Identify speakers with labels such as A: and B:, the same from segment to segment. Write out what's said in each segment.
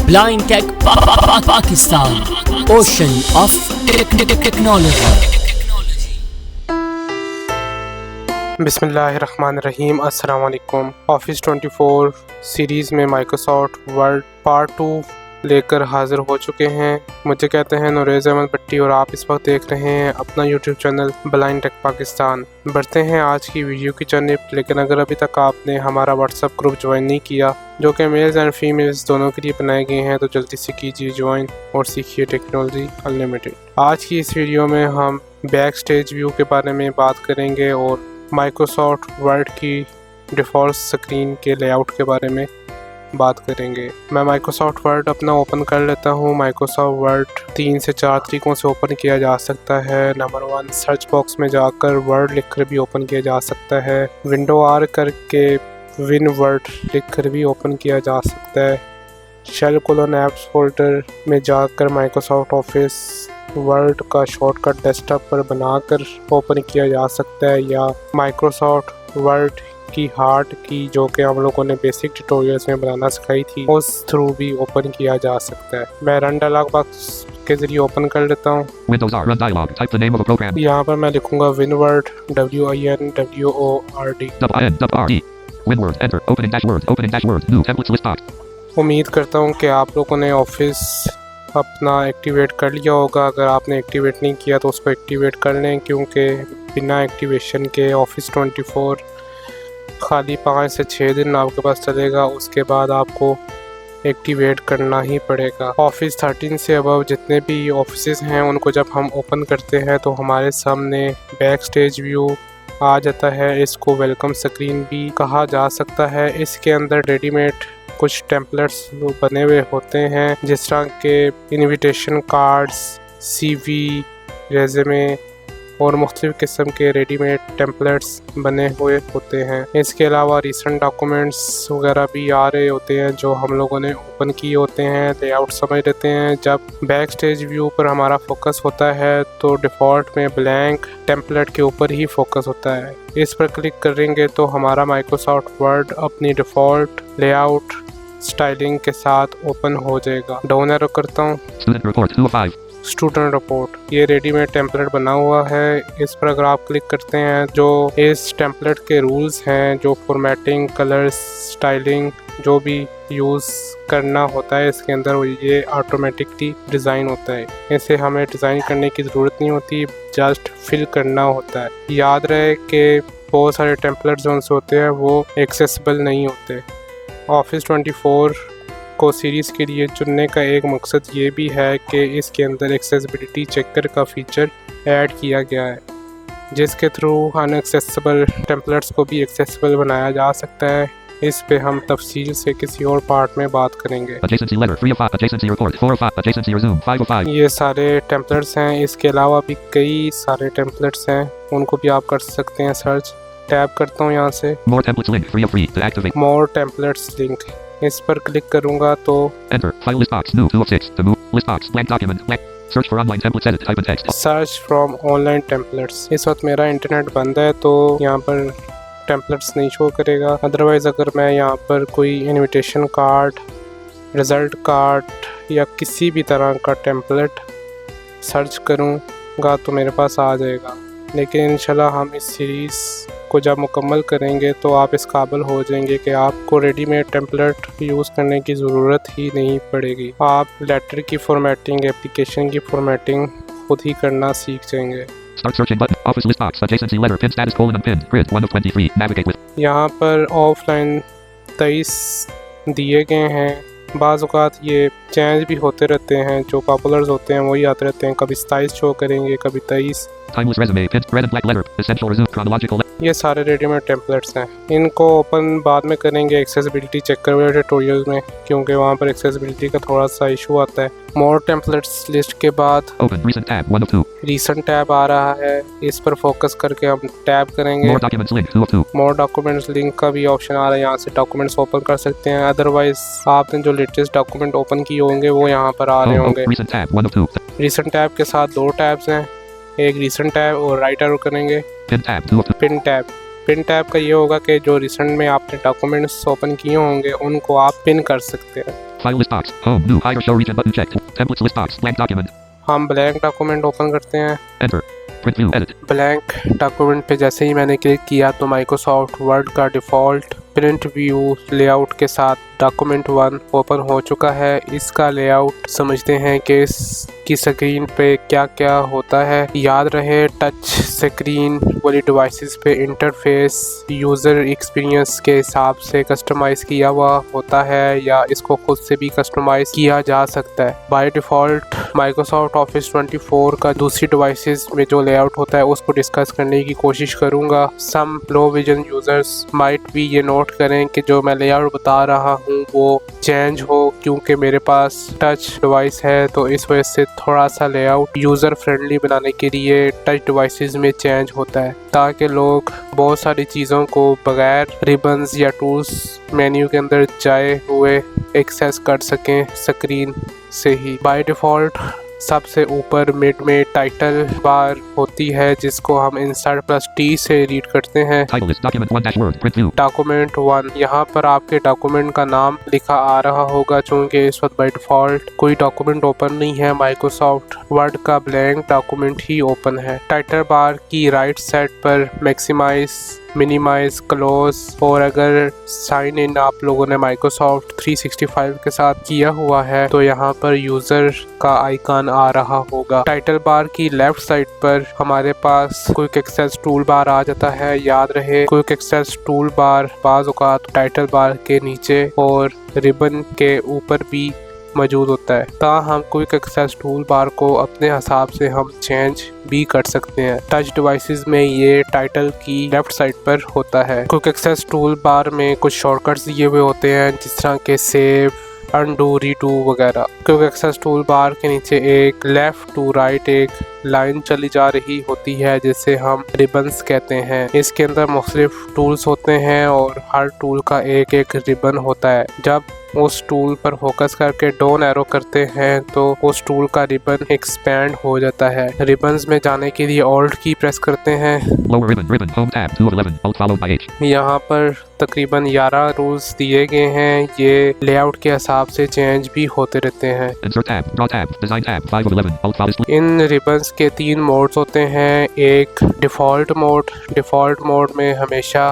A: Blind Tech Pakistan, Ocean of Technology.
B: बिस्मिल्लाहिर्रहमानिर्रहीम। अस्सलाम वालेकुम। ऑफिस 24 सीरीज़ में माइक्रोसॉफ्ट वर्ड पार्ट 2 लेकर हाज़िर हो चुके हैं। मुझे कहते हैं नुरेज़ अहमद भट्टी और आप इस वक्त देख रहे हैं अपना YouTube channel blind tech Pakistan. बढ़ते हैं आज की वीडियो की जानिब, लेकिन अगर अभी तक आपने हमारा व्हाट्सअप ग्रुप ज्वाइन नहीं किया जो कि मेल्स एंड फीमेल्स दोनों के लिए बनाए गए हैं, तो जल्दी से कीजिए ज्वाइन और सीखिए टेक्नोलॉजी अनलिमिटेड। आज की इस वीडियो में हम बैक स्टेज व्यू के बारे में बात करेंगे और माइक्रोसॉफ्ट वर्ड की डिफ़ॉल्ट स्क्रीन के लेआउट के बारे में बात करेंगे। मैं माइक्रोसॉफ्ट वर्ड अपना ओपन कर लेता हूँ। माइक्रोसॉफ्ट वर्ड 3 से 4 तरीक़ों से ओपन किया जा सकता है। नंबर 1, सर्च बॉक्स में जाकर वर्ड लिखकर भी ओपन किया जा सकता है। विंडो आर करके विन वर्ड लिखकर भी ओपन किया जा सकता है। शेल कोलन ऐप्स फोल्डर में जाकर माइक्रोसॉफ्ट ऑफिस वर्ड का शॉर्टकट डेस्कटॉप पर बनाकर ओपन किया जा सकता है, या माइक्रोसॉफ्ट वर्ड की हार्ड की जो कि हम लोगों ने बेसिक ट्यूटोरियल्स में बनाना सिखाई थी उस थ्रू भी ओपन किया जा सकता है। मैं रन डायलॉग बॉक्स के जरिए ओपन कर लेता हूँ। यहाँ पर मैं लिखूंगा विनवर्ड WINWORD। उम्मीद करता हूँ कि आप लोगों ने ऑफिस अपना एक्टिवेट कर लिया होगा। अगर आपने एक्टिवेट नहीं किया तो उसको एक्टिवेट कर लें, क्योंकि बिना एक्टिवेशन के ऑफिस 24 खाली 5 से 6 दिन आपके पास चलेगा। उसके बाद आपको एक्टिवेट करना ही पड़ेगा। ऑफिस 13 से अबव जितने भी ऑफिस हैं उनको जब हम ओपन करते हैं तो हमारे सामने बैक स्टेज व्यू आ जाता है। इसको वेलकम स्क्रीन भी कहा जा सकता है। इसके अंदर रेडीमेड कुछ टेम्पलेट्स बने हुए होते हैं, जिस तरह के इनविटेशन कार्ड्स, CV, रेज़्यूमे और मुख्तलिफ़ किस्म के रेडीमेड टेम्पलेट्स बने हुए होते हैं। इसके अलावा रिसेंट डॉक्यूमेंट्स वगैरह भी आ रहे होते हैं जो हम लोगों ने ओपन किए होते हैं। लेआउट समझ लेते हैं। जब बैक स्टेज व्यू पर हमारा फोकस होता है तो डिफ़ॉल्ट में ब्लैंक टेम्पलेट के ऊपर ही फोकस होता है। इस पर क्लिक करेंगे तो हमारा माइक्रोसॉफ्ट वर्ड अपनी डिफ़ॉल्ट लेआउट स्टाइलिंग के साथ ओपन हो जाएगा। डाउन एरो करता हूँ। स्टूडेंट रिपोर्ट ये रेडीमेड टेम्पलेट बना हुआ है। इस पर अगर आप क्लिक करते हैं, जो इस टेम्पलेट के रूल्स हैं, जो फॉर्मेटिंग, कलर, स्टाइलिंग जो भी यूज़ करना होता है इसके अंदर, ये ऑटोमेटिकली डिज़ाइन होता है। इसे हमें डिज़ाइन करने की ज़रूरत नहीं होती, जस्ट फिल करना होता है। याद रहे कि बहुत सारे टेम्पलेट जो होते हैं वो एक्सेसिबल नहीं होते। ऑफिस 24 को सीरीज़ के लिए चुनने का एक मकसद ये भी है कि इसके अंदर एक्सेसिबिलिटी चेकर का फीचर ऐड किया गया है, जिसके थ्रू अनएक्सेसिबल टेम्पलेट्स को भी एक्सेसिबल बनाया जा सकता है। इस पे हम तफसील से किसी और पार्ट में बात करेंगे। ये सारे टेम्पलेट्स हैं। इसके अलावा भी कई सारे टेम्पलेट्स हैं, उनको भी आप कर सकते हैं सर्च। टैब करता हूँ यहाँ से मोर टेम्पलेट्स लिंक, इस पर क्लिक करूँगा तो सर्च फ्रॉम ऑनलाइन टेम्पलेट्स। इस वक्त मेरा इंटरनेट बंद है तो यहाँ पर टेम्पलेट्स नहीं शो करेगा। अदरवाइज़ अगर मैं यहाँ पर कोई इनविटेशन कार्ड, रिज़ल्ट कार्ड या किसी भी तरह का टेम्पलेट सर्च करूँगा तो मेरे पास आ जाएगा। लेकिन इंशाल्लाह हम इस सीरीज़ को जब मुकम्मल करेंगे तो आप इस काबिल हो जाएंगे कि आपको रेडीमेड टेम्पलेट यूज़ करने की ज़रूरत ही नहीं पड़ेगी। आप लेटर की फॉर्मेटिंग, एप्लीकेशन की फॉर्मेटिंग खुद ही करना सीख जाएंगे। यहाँ पर ऑफलाइन 23 दिए गए हैं। बाज़ औक़ात ये चेंज भी होते रहते हैं, जो पॉपुलर्स होते हैं वही आते रहते हैं। कभी 27 शो करेंगे, कभी 23। ये सारे रेडीमेड टेम्पलेट्स हैं। इनको ओपन बाद में करेंगे एक्सेसिबिलिटी चेकर वाले ट्यूटोरियल में, क्योंकि वहाँ पर एक्सेसिबिलिटी का थोड़ा सा इशू आता है। मोर टेम्पलेट्स लिस्ट के बाद रीसेंट टैब आ रहा है। इस पर फोकस करके हम टैब करेंगे। मोर डॉक्यूमेंट्स लिंक का भी ऑप्शन आ रहा है, यहाँ से डॉक्यूमेंट्स ओपन कर सकते हैं। अदरवाइज आपने जो लेटेस्ट डॉक्यूमेंट ओपन किए होंगे वो यहाँ पर आ रहे होंगे। रीसेंट टैब के साथ 2 टैब्स हैं, एक रीसेंट टैब और राइट एरो करेंगे। पिन टैब पिन टैब का ये होगा कि जो रिसेंट में आपने डॉक्यूमेंट्स ओपन किए होंगे उनको आप पिन कर सकते हैं।
C: File list box. Home. New. Hide or show region button checked. Templates list box. Blank document.
B: हम ब्लैंक डॉक्यूमेंट ओपन करते हैं।
C: Enter. Print view. Edit.
B: Blank document पे जैसे ही मैंने क्लिक किया तो माइक्रोसॉफ्ट वर्ड का डिफ़ॉल्ट प्रिंट व्यू लेआउट के साथ डॉक्यूमेंट 1 ओपन हो चुका है। इसका लेआउट समझते हैं कि इसकी स्क्रीन पे क्या क्या होता है। याद रहे टच स्क्रीन वाली डिवाइसेस पे इंटरफेस यूज़र एक्सपीरियंस के हिसाब से कस्टमाइज़ किया हुआ होता है या इसको खुद से भी कस्टमाइज़ किया जा सकता है। बाय डिफ़ॉल्ट माइक्रोसॉफ्ट ऑफिस 24 का दूसरी डिवाइसेस में जो लेआउट होता है उसको डिस्कस करने की कोशिश करूँगा। सम लो विजन यूज़र्स माइट भी ये नोट करें कि जो मैं लेआउट बता रहा हूँ वो चेंज हो, क्योंकि मेरे पास टच डिवाइस है तो इस वजह से थोड़ा सा लेआउट यूज़र फ्रेंडली बनाने के लिए टच डिवाइसेस में चेंज होता है ताकि लोग बहुत सारी चीज़ों को बगैर रिबन्स या टूल्स मेन्यू के अंदर जाए हुए एक्सेस कर सकें स्क्रीन से ही। बाय डिफ़ॉल्ट सबसे ऊपर मिड में टाइटल बार होती है जिसको हम insert+T से रीड करते हैं।
C: Title list document 1-word. Print view.
B: Document 1 यहाँ पर आपके डॉक्यूमेंट का नाम लिखा आ रहा होगा। चूँकि इस वक्त बाय डिफ़ॉल्ट कोई डॉक्यूमेंट ओपन नहीं है, माइक्रोसॉफ्ट वर्ड का ब्लैंक डॉक्यूमेंट ही ओपन है। टाइटल बार की राइट साइड पर मैक्सिमाइज, मिनिमाइज, क्लोज और अगर साइन इन आप लोगों ने माइक्रोसॉफ्ट 365 के साथ किया हुआ है तो यहाँ पर यूज़र का आइकन आ रहा होगा। टाइटल बार की लेफ्ट साइड पर हमारे पास क्विक एक्सेस टूल बार आ जाता है। याद रहे क्विक एक्सेस टूल बार बाज़ औक़ात टाइटल बार के नीचे और रिबन के ऊपर भी मौजूद होता है। ताहम क्विक एक्सेस टूल बार को अपने हिसाब से हम चेंज भी कर सकते हैं। टच डिवाइसेस में ये टाइटल की लेफ्ट साइड पर होता है। क्विक एक्सेस टूल बार में कुछ शॉर्टकट्स दिए हुए होते हैं जिस तरह के सेव, अनडू, रीडू वगैरह। क्विक एक्सेस टूल बार के नीचे एक लेफ़्ट टू राइट एक लाइन चली जा रही होती है जिसे हम रिबन्स कहते हैं। इसके अंदर मुख्तलिफ टूल्स होते हैं और हर टूल का एक एक रिबन होता है। जब उस टूल पर फोकस करके डाउन एरो करते हैं तो उस टूल का रिबन एक्सपैंड हो जाता है। रिबन्स में जाने के लिए ऑल्ट की प्रेस करते हैं।
C: Lower ribbon. Home tab. 2 of 11. Alt followed by H.
B: यहाँ पर तकरीबन 11 रूल्स दिए गए हैं। ये लेआउट के हिसाब से चेंज भी होते रहते हैं।
C: Insert tab. Draw tab. Design tab. 5 of 11. Alt followed.
B: In ribbons के 3 मोड्स होते हैं। एक डिफ़ॉल्ट मोड में हमेशा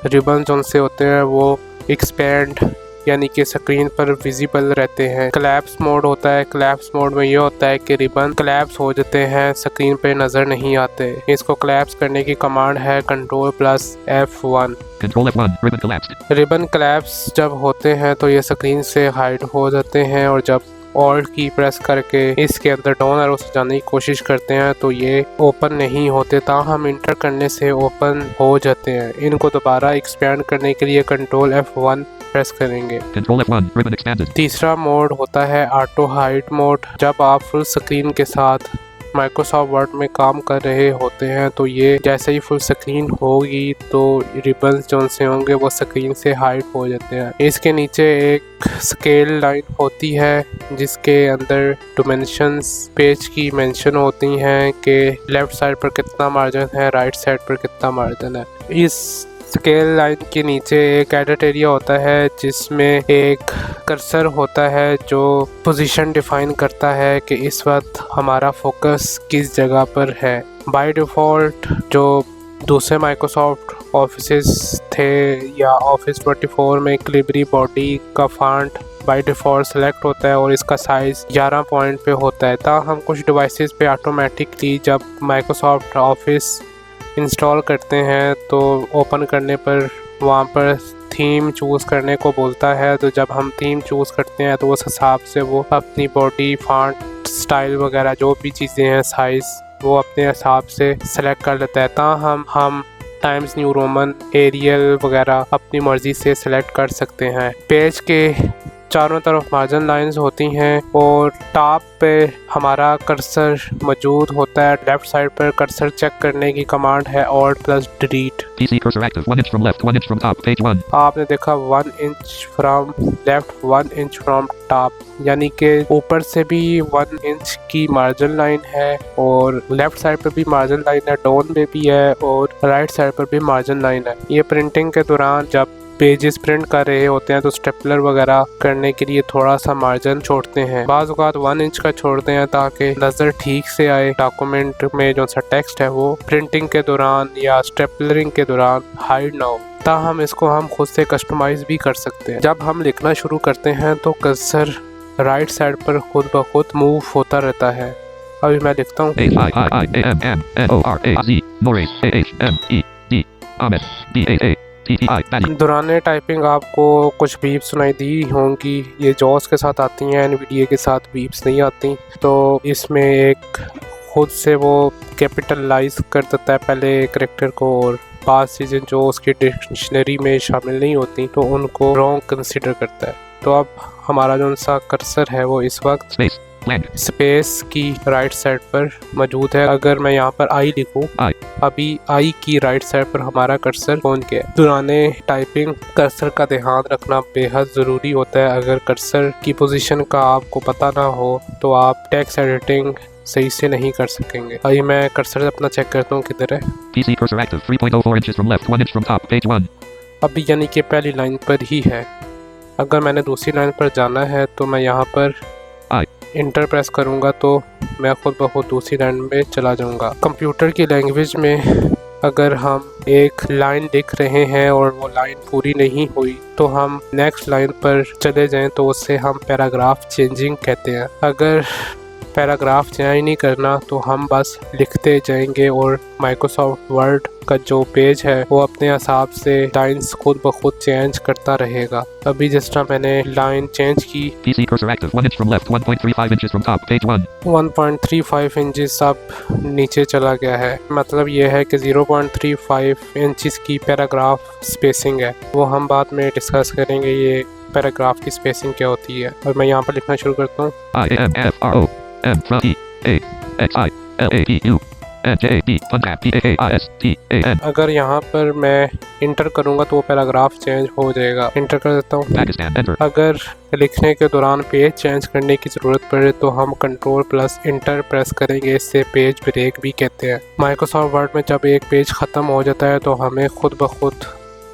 B: रिबन्स उनसे होते हैं वो एक्सपैंड यानी कि स्क्रीन पर विजिबल रहते हैं। क्लैप्स मोड होता है। क्लैप्स मोड में ये होता है कि रिबन क्लैप्स हो जाते हैं, स्क्रीन पे नज़र नहीं आते। इसको क्लैप्स करने की कमांड है Ctrl+F1।
C: Control F1. Ribbon collapsed.
B: Ribbon collapse जब होते हैं तो ये स्क्रीन से हाइड हो जाते हैं और जब ऑल्ट की प्रेस करके इसके अंदर डाउन एरो से जाने की कोशिश करते हैं तो ये ओपन नहीं होते, ताहम इंटर करने से ओपन हो जाते हैं। इनको दोबारा एक्सपैंड करने के लिए Ctrl+F1 प्रेस करेंगे।
C: Control F1. Ribbon expanded.
B: तीसरा मोड होता है ऑटो हाइड मोड। जब आप फुल स्क्रीन के साथ माइक्रोसॉफ्ट वर्ड में काम कर रहे होते हैं तो ये जैसे ही फुल स्क्रीन होगी तो रिबन्स जो से होंगे वो स्क्रीन से हाइड हो जाते हैं। इसके नीचे एक स्केल लाइन होती है जिसके अंदर डिमेंशंस पेज की मेंशन होती हैं कि लेफ़्ट साइड पर कितना मार्जिन है, राइट साइड पर कितना मार्जिन है। इस स्केल लाइन के नीचे एक एडिट एरिया होता है जिसमें एक कर्सर होता है जो पोजीशन डिफाइन करता है कि इस वक्त हमारा फोकस किस जगह पर है। बाय डिफ़ॉल्ट जो दूसरे माइक्रोसॉफ्ट ऑफिसेस थे या ऑफिस 24 में क्लिबरी बॉडी का फॉन्ट बाय डिफ़ॉल्ट सेलेक्ट होता है और इसका साइज़ 11 पॉइंट पे होता है। ताहम कुछ डिवाइसेस पे ऑटोमेटिकली जब माइक्रोसॉफ्ट ऑफिस इंस्टॉल करते हैं तो ओपन करने पर वहाँ पर थीम चूज़ करने को बोलता है। तो जब हम थीम चूज़ करते हैं तो उस हिसाब से वो अपनी बॉडी, फॉन्ट, स्टाइल वगैरह जो भी चीज़ें हैं, साइज़ वो अपने हिसाब से सेलेक्ट कर लेता है। ताहम हम टाइम्स न्यू रोमन, एरियल वगैरह अपनी मर्ज़ी से सेलेक्ट कर सकते हैं। पेज के चारों तरफ मार्जिन लाइंस होती हैं और टॉप पे हमारा कर्सर मौजूद होता है। लेफ्ट साइड पर कर्सर चेक करने की कमांड है Alt+Delete।
C: PC cursor active. 1 inch from left, 1 inch from top. Page 1.
B: आपने देखा 1 inch from left 1 inch from top, यानी कि ऊपर से भी 1 इंच की मार्जिन लाइन है और लेफ्ट साइड पर भी मार्जिन लाइन है, डाउन में भी है और राइट साइड पर भी मार्जिन लाइन है। ये प्रिंटिंग के दौरान जब पेजेस प्रिंट कर रहे होते हैं तो स्टेपलर वगैरह करने के लिए थोड़ा सा मार्जिन छोड़ते हैं। बाज़ औक़ात 1 इंच का छोड़ते हैं ताकि नज़र ठीक से आए, डॉक्यूमेंट में जो सा टेक्स्ट है वो प्रिंटिंग के दौरान या स्टेपलरिंग के दौरान हाइड ना हो। ताहम इसको हम खुद से कस्टमाइज़ भी कर सकते हैं। जब हम लिखना शुरू करते हैं तो कर्सर राइट साइड पर खुद ब खुद मूव होता रहता है। अभी मैं लिखता हूँ दौरान टाइपिंग आपको कुछ बीप सुनाई दी होंगी। ये जॉस के साथ आती हैं, एनवीडिया के साथ बीप्स नहीं आती। तो इसमें एक खुद से वो कैपिटलाइज कर देता है पहले करेक्टर को और पास चीज़ें जो उसकी डिक्शनरी में शामिल नहीं होती तो उनको रॉन्ग कंसिडर करता है। तो अब हमारा जो सा कर्सर है वो इस वक्त स्पेस की राइट साइड पर मौजूद है। अगर मैं यहाँ पर आई लिखूँ, अभी आई की राइट साइड पर हमारा कर्सर पहुँच गया। दौराने टाइपिंग कर्सर का ध्यान रखना बेहद ज़रूरी होता है। अगर कर्सर की पोजीशन का आपको पता ना हो तो आप टेक्स्ट एडिटिंग सही से नहीं कर सकेंगे। अभी मैं कर्सर अपना चेक करता हूँ किधर है।
C: PC cursor active. 3.04 inches from left, 1 inch from top. Page 1.
B: अभी यानी कि पहली लाइन पर ही है। अगर मैंने दूसरी लाइन पर जाना है तो मैं यहाँ पर इंटर प्रेस करूँगा तो मैं खुद ब खुद दूसरी लाइन में चला जाऊँगा। कंप्यूटर की लैंग्वेज में अगर हम एक लाइन लिख रहे हैं और वो लाइन पूरी नहीं हुई तो हम नेक्स्ट लाइन पर चले जाएं तो उससे हम पैराग्राफ चेंजिंग कहते हैं। अगर पैराग्राफ चेंज नहीं करना तो हम बस लिखते जाएंगे और माइक्रोसॉफ्ट वर्ड का जो पेज है वो अपने हिसाब से लाइंस खुद ब खुद चेंज करता रहेगा। अभी जिस तरह मैंने लाइन चेंज की,
C: PC cursor active. 1 inch from left, 1.35 inches from top. Page 1.
B: 1.35 inches अब नीचे चला गया है। मतलब ये है कि 0.35 इंचेस की पैराग्राफ स्पेसिंग है। वो हम बाद में डिस्कस करेंगे ये पैराग्राफ की स्पेसिंग क्या होती है। और मैं यहाँ पर लिखना शुरू करता हूँ।
C: IAMFROM from EAXILAPU NJB PAASTAN।
B: अगर यहाँ पर मैं इंटर करूँगा तो वो पैराग्राफ चेंज हो जाएगा। इंटर कर देता हूँ।
C: Pakistan.
B: अगर लिखने के दौरान पेज चेंज करने की ज़रूरत पड़े तो हम Ctrl+Enter प्रेस करेंगे। इससे पेज ब्रेक भी कहते हैं। माइक्रोसॉफ्ट वर्ड में जब एक पेज ख़त्म हो जाता है तो हमें खुद ब खुद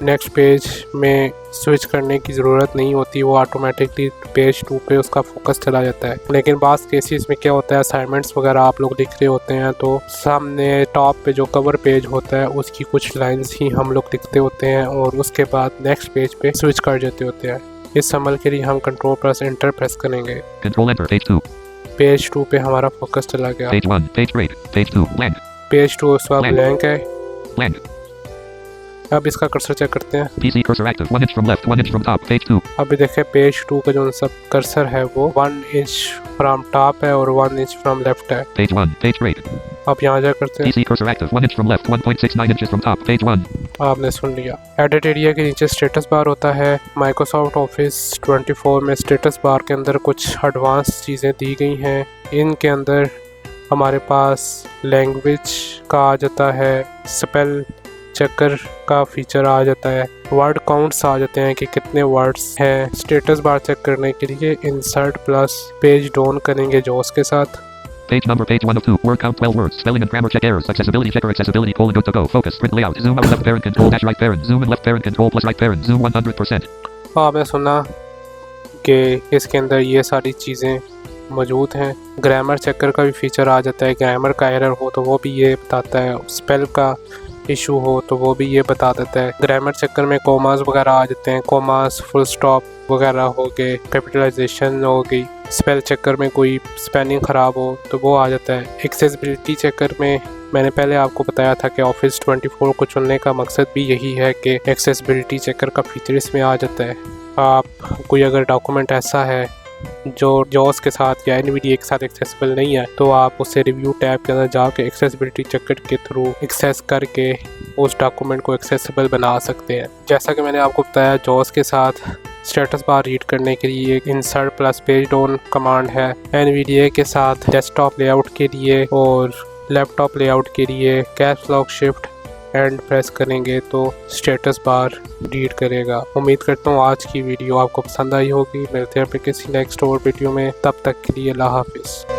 B: नेक्स्ट पेज में स्विच करने की ज़रूरत नहीं होती, वो ऑटोमेटिकली पेज 2 पे उसका फोकस चला जाता है। लेकिन बाज़ केसेस में क्या होता है, असाइनमेंट्स वगैरह आप लोग लिख रहे होते हैं तो सामने टॉप पे जो कवर पेज होता है उसकी कुछ लाइंस ही हम लोग लिखते होते हैं और उसके बाद नेक्स्ट पेज पे स्विच कर जाते होते हैं। इस अमल के लिए हम Ctrl+Enter प्रेस करेंगे।
C: Control Enter. Page 2.
B: पेज 2 पे हमारा फोकस चला गया।
C: Page 1. Page break. Page 2. Blank.
B: Page 2 उस वक्त ब्लैंक है।
C: Blank.
B: अब इसका कर्सर चेक करते हैं।
C: PC cursor active. 1 inch from left, 1 inch from top. Page 2.
B: अभी देखें पेज 2 का जो सब कर्सर है वो 1 इंच फ्रॉम टॉप है और 1 इंच फ्रॉम लेफ्ट है।
C: Page 1. Page break.
B: अब यहाँ जा करते हैं।
C: PC cursor active. 1 inch from left, 1.69 inches from top. Page 1.
B: आपने सुन लिया। एडिट एरिया के नीचे स्टेटस बार होता है। माइक्रोसॉफ्ट ऑफिस 24 में स्टेटस बार के अंदर कुछ एडवांस चीज़ें दी गई हैं। इनके अंदर हमारे पास लैंग्वेज का आ जाता है, स्पेल चेकर का फीचर आ जाता है, वर्ड काउंट्स आ जाते हैं कि कितने वर्ड्स हैं। स्टेटस बार चेक करने के लिए इंसर्ट प्लस पेज डाउन करेंगे जॉस के साथ।
C: Page number, page 1 of 2. Word count 12 words. Spelling and grammar check errors. Accessibility checker. Accessibility colon good to go. Focus. Print layout. Zoom out left parent control dash right parent. Zoom in left parent control plus right parent. Zoom 100%.
B: आपने सुना कि इसके अंदर ये सारी चीज़ें मौजूद हैं। ग्रामर चेकर का भी फीचर आ जाता है। ग्रामर का एरर हो तो वो भी ये बताता है। स्पेल का इशू हो तो वो भी ये बता देता है। ग्रामर चेकर में कोमास वगैरह आ जाते हैं। कोमास, फुल स्टॉप वगैरह हो गए, कैपिटलाइजेशन हो गई। स्पेल चेकर में कोई स्पेलिंग ख़राब हो तो वो आ जाता है। एक्सेसिबिलिटी चेकर में मैंने पहले आपको बताया था कि ऑफिस 24 को चुनने का मकसद भी यही है कि एक्सेसिबिलिटी चेकर का फीचर इसमें आ जाता है। आप कोई अगर डॉक्यूमेंट ऐसा है जो जॉस के साथ या एनवीडिया के साथ एक्सेसिबल नहीं है तो आप उसे रिव्यू टैब के अंदर जाके एक्सेसिबिलिटी चेकर के थ्रू एक्सेस करके उस डॉक्यूमेंट को एक्सेसिबल बना सकते हैं। जैसा कि मैंने आपको बताया जॉस के साथ स्टेटस बार रीड करने के लिए insert plus page down command है। एनवीडीए के साथ डेस्कटॉप लेआउट के लिए और लैपटॉप लेआउट के लिए caps lock shift and press करेंगे तो स्टेटस बार रीड करेगा। उम्मीद करता हूँ आज की वीडियो आपको पसंद आई होगी। मिलते हैं फिर किसी नेक्स्ट और वीडियो में, तब तक के लिए अल्लाह हाफिज़।